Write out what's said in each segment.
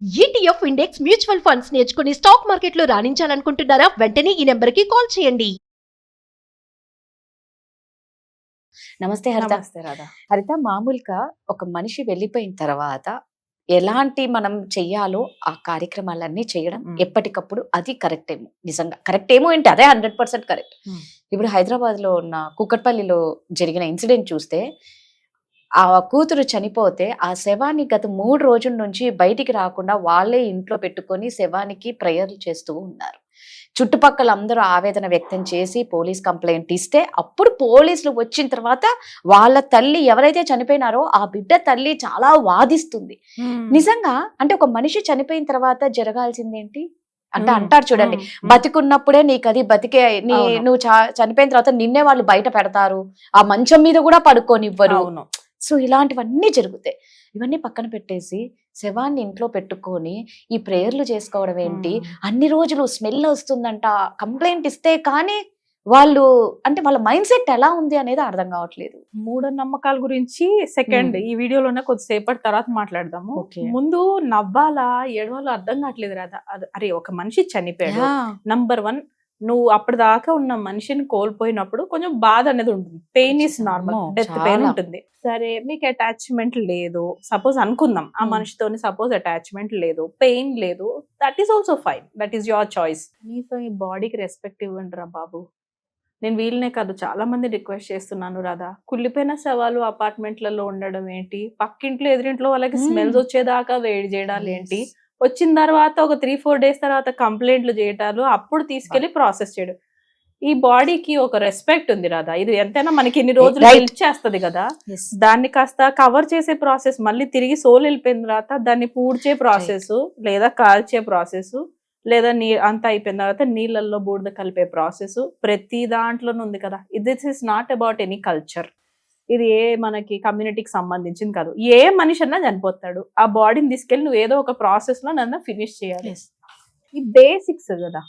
ETF index mutual funds నేర్చుకుని stock మార్కెట్లో రాణించాలనుకుంటున్నారా? వెంటనే ఈ నెంబర్కి కాల్ చేయండి. నమస్తే హరిత. నమస్తే రాధా. హరిత, మామూలుగా ఒక మనిషి వెళ్ళిపోయిన తర్వాత ఎలాంటి మనం చెయ్యాలో ఆ కార్యక్రమాలన్నీ చేయడం ఎప్పటికప్పుడు అది కరెక్ట్ ఏమో, నిజంగా కరెక్ట్ ఏమో ఏంటి, అదే 100% కరెక్ట్. ఇప్పుడు హైదరాబాద్ లో ఉన్న కూకట్పల్లిలో జరిగిన ఇన్సిడెంట్ చూస్తే, ఆ కూతురు చనిపోతే ఆ శవాన్ని గత 3 రోజుల నుంచి బయటికి రాకుండా వాళ్ళే ఇంట్లో పెట్టుకొని శవానికి ప్రేయర్లు చేస్తూ ఉన్నారు. చుట్టుపక్కల అందరూ ఆవేదన వ్యక్తం చేసి పోలీస్ కంప్లైంట్ ఇస్తే, అప్పుడు పోలీసులు వచ్చిన తర్వాత వాళ్ళ తల్లి ఎవరైతే చనిపోయినారో ఆ బిడ్డ తల్లి చాలా వాదిస్తుంది. నిజంగా అంటే ఒక మనిషి చనిపోయిన తర్వాత జరగాల్సిందేంటి అంటే అంటారు చూడండి, బతికున్నప్పుడే నీకు అది బతికే నువ్వు చనిపోయిన తర్వాత నిన్నే వాళ్ళు బయట పెడతారు, ఆ మంచం మీద కూడా పడుకోనివ్వరు. సో ఇలాంటివన్నీ జరుగుతాయి. ఇవన్నీ పక్కన పెట్టేసి శవాన్ని ఇంట్లో పెట్టుకొని ఈ ప్రేయర్లు చేసుకోవడం ఏంటి? అన్ని రోజులు స్మెల్ వస్తుందంట, కంప్లైంట్ ఇస్తే కానీ వాళ్ళు అంటే వాళ్ళ మైండ్ సెట్ ఎలా ఉంది అనేది అర్థం కావట్లేదు. మూఢనమ్మకాల గురించి సెకండ్ ఈ వీడియోలోనే కొద్దిసేపటి తర్వాత మాట్లాడదాము. ముందు నవ్వాలా ఏడవాలో అర్థం కావట్లేదు రాదా. అరే ఒక మనిషి చనిపోయాడు, నంబర్ 1 నువ్వు అప్పటిదాకా ఉన్న మనిషిని కోల్పోయినప్పుడు కొంచెం బాధ అనేది ఉంటుంది. Pain is normal, death pain ఉంటుంది. సరే మీకు అటాచ్మెంట్ లేదు సపోజ్ అనుకుందాం, ఆ మనిషితోని సపోజ్ అటాచ్మెంట్ లేదు, పెయిన్ లేదు, that is also fine, that is your choice. కనీసం ఈ బాడీకి రెస్పెక్ట్ ఇవ్వండి రా బాబు. నేను వీళ్ళనే కాదు చాలా మంది రిక్వెస్ట్ చేస్తున్నాను రాదా. కుళ్ళిపోయిన శవాలు అపార్ట్మెంట్లలో ఉండడం ఏంటి, పక్కింట్లో ఎదురింట్లో వాళ్ళకి స్మెల్స్ వచ్చేదాకా వేడి చేయడాలు ఏంటి, వచ్చిన తర్వాత ఒక 3-4 డేస్ తర్వాత కంప్లైంట్లు చేయటాలు, అప్పుడు తీసుకెళ్లి ప్రాసెస్ చేయడం. ఈ బాడీకి ఒక రెస్పెక్ట్ ఉంది రాదా. ఇది ఎంతైనా మనకి ఇన్ని రోజులు హెల్ప్ చేస్తుంది కదా, దాన్ని కాస్త కవర్ చేసే ప్రాసెస్, మళ్ళీ తిరిగి సోల్ వెళ్ళిపోయిన తర్వాత దాన్ని పూడ్చే ప్రాసెస్, లేదా కాల్చే ప్రాసెస్, లేదా అంతా అయిపోయిన తర్వాత నీళ్ళల్లో బూడిద కలిపే ప్రాసెస్ ప్రతి దాంట్లోనూ ఉంది కదా. This is not about any culture. ఇది ఏ మనకి కమ్యూనిటీకి సంబంధించింది కాదు. ఏ మనిషి అన్నా చనిపోతాడు, ఆ బాడీని తీసుకెళ్ళి నువ్వు ఏదో ఒక ప్రాసెస్ లో నన్ను ఫినిష్ చేయాలి. ఈ బేసిక్స్ కదా.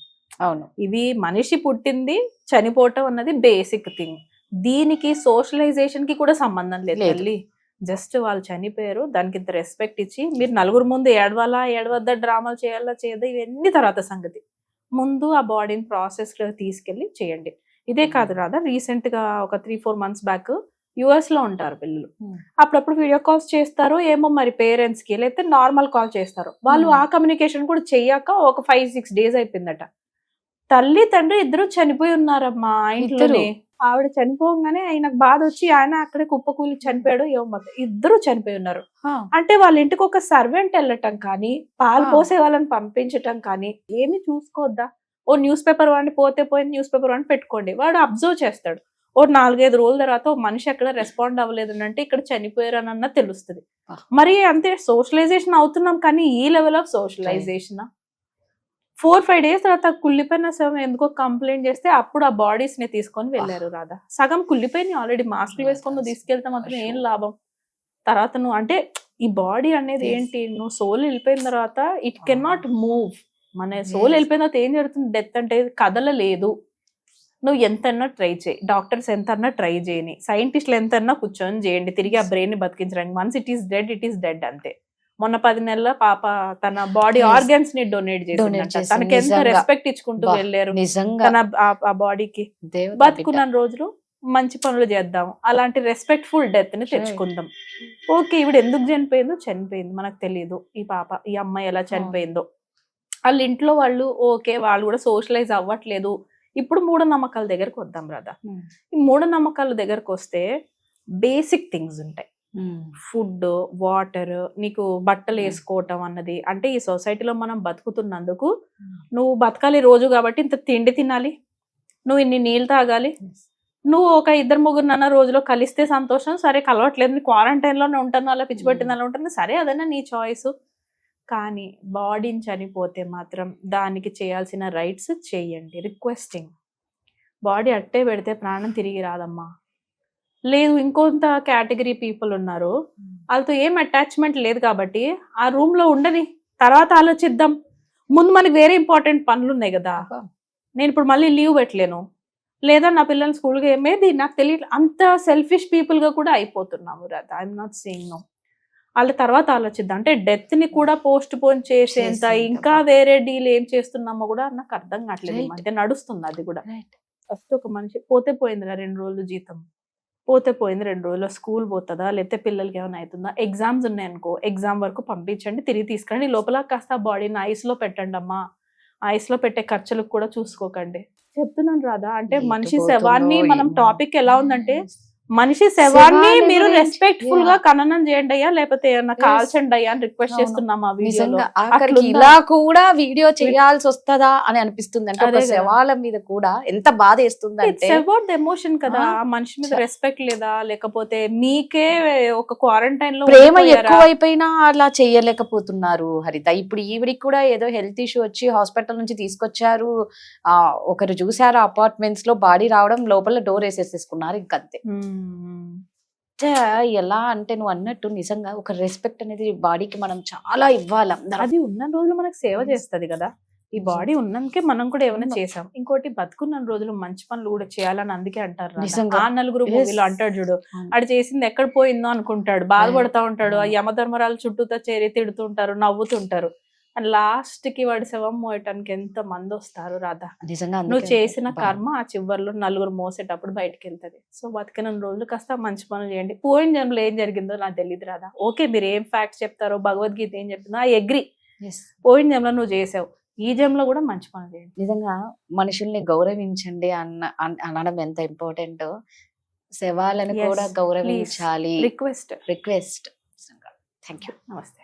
అవును, ఇవి మనిషి పుట్టింది చనిపోవటం అన్నది బేసిక్ థింగ్. దీనికి సోషలైజేషన్ కి కూడా సంబంధం లేదు. జస్ట్ వాళ్ళు చనిపోయారు, దానికి ఇంత రెస్పెక్ట్ ఇచ్చి మీరు నలుగురు ముందు ఏడవాలా ఏడవద్దా, డ్రామాలు చేయాలా చేయదా, ఇవన్నీ తర్వాత సంగతి. ముందు ఆ బాడీని ప్రాసెస్ లో తీసుకెళ్లి చేయండి. ఇదే కాదు రాదా, రీసెంట్ గా ఒక 3-4 మంత్స్ బ్యాక్ US లో ఉంటారు పిల్లలు, అప్పుడప్పుడు వీడియో కాల్స్ చేస్తారు ఏమో మరి పేరెంట్స్ కి, లేకపోతే నార్మల్ కాల్ చేస్తారు. వాళ్ళు ఆ కమ్యూనికేషన్ కూడా చెయ్యాక ఒక 5-6 డేస్ అయిపోయిందట. తల్లి తండ్రి ఇద్దరు చనిపోయి ఉన్నారమ్మా ఇంట్లోనే. ఆవిడ చనిపోగానే ఆయనకు బాధ వచ్చి ఆయన అక్కడే కుప్పకూలి చనిపోయాడు, ఏమో ఇద్దరు చనిపోయి ఉన్నారు. అంటే వాళ్ళ ఇంటికి ఒక సర్వెంట్ వెళ్ళటం కానీ, పాలు పోసే వాళ్ళని పంపించటం కానీ ఏమి చూసుకోవద్దా? ఓ న్యూస్ పేపర్ వాడిని పోతే పోయి న్యూస్ పేపర్ వాడిని పెట్టుకోండి, వాడు అబ్జర్వ్ చేస్తాడు. ఓ 4-5 రోజుల తర్వాత ఓ మనిషి ఎక్కడ రెస్పాండ్ అవ్వలేదు అంటే ఇక్కడ చనిపోయారు అన్న తెలుస్తుంది. మరి అంతే సోషలైజేషన్ అవుతున్నాం, కానీ ఈ లెవెల్ ఆఫ్ సోషలైజేషన్ 4-5 డేస్ తర్వాత కుళ్ళిపోయిన శవం ఎందుకో కంప్లైంట్ చేస్తే అప్పుడు ఆ బాడీస్ ని తీసుకొని వెళ్ళారు రాదా. సగం కుళ్ళిపోయినాయి ఆల్రెడీ, మాస్కులు వేసుకొని నువ్వు తీసుకెళ్తే మాత్రం ఏం లాభం. తర్వాత నువ్వు అంటే ఈ బాడీ అనేది ఏంటి, నువ్వు సోల్ వెళ్ళిపోయిన తర్వాత ఇట్ కెన్ నాట్ మూవ్. మన సోల్ వెళ్ళిపోయిన తర్వాత ఏం జరుగుతుంది, డెత్ అంటే కదలలేదు. నువ్వు ఎంతన్నా ట్రై చేయి, డాక్టర్స్ ఎంతన్నా ట్రై చేయని, సైంటిస్టులు ఎంతన్నా కూర్చొని చేయండి తిరిగి ఆ బ్రెయిన్ ని బతికించడానికి. వన్స్ ఇట్ ఈస్ డెడ్ అంతే. మొన్న 10 నెలల పాప తన బాడీ ఆర్గన్స్ ని డొనేట్ చేసిందంట. తనకి ఎంత రెస్పెక్ట్ ఇచ్చుకుంటూ వెళ్ళారు తన ఆ బాడీకి. బతుకున్న రోజులు మంచి పనులు చేద్దాం, అలాంటి రెస్పెక్ట్ఫుల్ డెత్ ని తెచ్చుకుందాం. ఓకే ఈవిడ ఎందుకు చనిపోయింది మనకు తెలియదు, ఈ పాప ఈ అమ్మాయి ఎలా చనిపోయిందో. వాళ్ళ ఇంట్లో వాళ్ళు ఓకే వాళ్ళు కూడా సోషలైజ్ అవ్వట్లేదు. ఇప్పుడు మూఢనమ్మకాల దగ్గరకు వద్దాం రాదా. ఈ మూఢనమ్మకాల దగ్గరకు వస్తే బేసిక్ థింగ్స్ ఉంటాయి. ఫుడ్, వాటర్, నీకు బట్టలు వేసుకోవటం అన్నది. అంటే ఈ సొసైటీలో మనం బతుకుతున్నందుకు నువ్వు బతకాలి రోజు కాబట్టి ఇంత తిండి తినాలి, నువ్వు ఇన్ని నీళ్ళు తాగాలి. నువ్వు ఒక 2-3 రోజులో కలిస్తే సంతోషం, సరే కలవట్లేదు క్వారంటైన్ లోనే ఉంటాను, అలా పిచ్చి పట్టింది అలా ఉంటుంది, సరే అదైనా నీ చాయిస్. కానీ బాడీని చనిపోతే మాత్రం దానికి చేయాల్సిన రైట్స్ చేయండి. రిక్వెస్టింగ్. బాడీ అట్టే పెడితే ప్రాణం తిరిగి రాదమ్మా. లేదు ఇంకొంత కేటగిరీ పీపుల్ ఉన్నారు, వాళ్ళతో ఏం అటాచ్మెంట్ లేదు కాబట్టి ఆ రూమ్ లో ఉండని, తర్వాత ఆలోచిద్దాం. ముందు మనకి వేరే ఇంపార్టెంట్ పనులు ఉన్నాయి కదా. నేను ఇప్పుడు మళ్ళీ లీవ్ పెట్టలేను, లేదా నా పిల్లల్ని స్కూల్కి మేబీ నాకు తెలియదు. అంత సెల్ఫిష్ పీపుల్ గా కూడా అయిపోతున్నాము రాదా. I'm not saying no. వాళ్ళ తర్వాత ఆలోచిద్దాం. అంటే డెత్ ని కూడా పోస్ట్ పోన్ చేసేంత చేసేంత ఇంకా వేరే డీల్ ఏం చేస్తున్నామో కూడా నాకు అర్థం కావట్లేదు. ఈ Right. మధ్య నడుస్తుంది అది కూడా. Right. ఫస్ట్ ఒక మనిషి పోతే పోయిందిరా 2 రోజులు జీతం, పోతే పోయింది 2 రోజుల్లో స్కూల్ పోతుందా, లేకపోతే పిల్లలకి ఏమైనా అవుతుందా, ఎగ్జామ్స్ ఉన్నాయనుకో ఎగ్జామ్ వరకు పంపించండి, తిరిగి తీసుకురండి, లోపల కాస్త బాడీని ఐస్ లో పెట్టండి అమ్మా, ఐస్ లో పెట్టే ఖర్చులకు కూడా చూసుకోకండి. చెప్తున్నాను రాదా, అంటే ఎటు మనిషి పోతుందో శవాన్ని మనం ఏమో. టాపిక్ ఎలా ఉందంటే మనిషి శవాన్ని శవాన్ని మీరు గురించి, రెస్పెక్ట్ఫుల్ గా yeah. ఖననం చేయండి అయ్యా, లేకపోతే ఏమన్నా Yes. కాల్చండి అయ్యా అని రిక్వెస్ట్ అవును. చేస్తున్నాం ఆ వీడియోలో. నిజంగా ఆఖరికి అట్లుందా? ఇలా కూడా వీడియో చేయాల్సి వస్తుందా అని అనిపిస్తుంది. అంటే అదే ఒక కదా. శవాల మీద కూడా ఎంత బాధ వేస్తుంది ఇట్స్ అంటే అబౌట్ ద ఎమోషన్ కదా. ఆ, ఆ మనిషి మీద చ- రెస్పెక్ట్ లేదా, లేకపోతే మీకే ఒక క్వారంటైన్ లో ప్రేమ ఉండిపోయారా? ఎక్కువైపోయినా అలా చేయలేకపోతున్నారు హరిత. ఇప్పుడు ఈవిడికి కూడా ఏదో హెల్త్ ఇష్యూ వచ్చి హాస్పిటల్ నుంచి తీసుకొచ్చారు. ఒకరు చూసారు అపార్ట్మెంట్స్ లో బాడీ రావడం, లోపల డోర్ వేసేసేసుకున్నారు, ఇంకంతే. అంటే ఎలా అంటే నువ్వు అన్నట్టు నిజంగా ఒక రెస్పెక్ట్ అనేది బాడీకి మనం చాలా ఇవ్వాలి అందరం. అది ఉన్న రోజులు మనకు సేవ చేస్తది కదా. ఈ నిజం. బాడీ ఉన్నందుకే మనం కూడా ఏమైనా అవును. చేసాం. ఇంకోటి బతుకున్న రోజులు మంచి పనులు కూడా చేయాలని అందుకే అంటారు రాధా. నిజంగా. ఆ నలుగురు Yes. మూవీలో అంటాడు చూడు, అవును. ఆడు చేసింది ఎక్కడ పోయిందో అనుకుంటాడు, బాధపడతా ఉంటాడు, ఆ అవును. యమధర్మరాలు చుట్టూతో చేరి తిడుతుంటారు, నవ్వుతుంటారు, అండ్ లాస్ట్ కి వాడి శవం మోయటానికి ఎంత మంది వస్తారు రాధా. నిజంగా నువ్వు అందుకే చేసిన బా- కర్మ ఆ చివరిలో నలుగురు మోసేటప్పుడు బయటకు వెళ్తది. సో బతికిన రోజులు కాస్త మంచి పనులు చేయండి. పోయిన జన్మలో ఏం జరిగిందో నాకు తెలియదు రాదా. ఓకే, మీరు ఏం ఫ్యాక్ట్స్ చెప్తారో, భగవద్గీత ఏం చెప్తుందో ఐ అగ్రి. Yes. పోయిన జన్మలో నువ్వు చేసావు, ఈ జన్మలో కూడా మంచి పనులు చేయండి. నిజంగా మనుషుల్ని గౌరవించండి అనడం ఎంత ఇంపార్టెంట్. శవాలను Yes, కూడా గౌరవించాలి. రిక్వెస్ట్. రిక్వెస్ట్. Thank you. నమస్తే.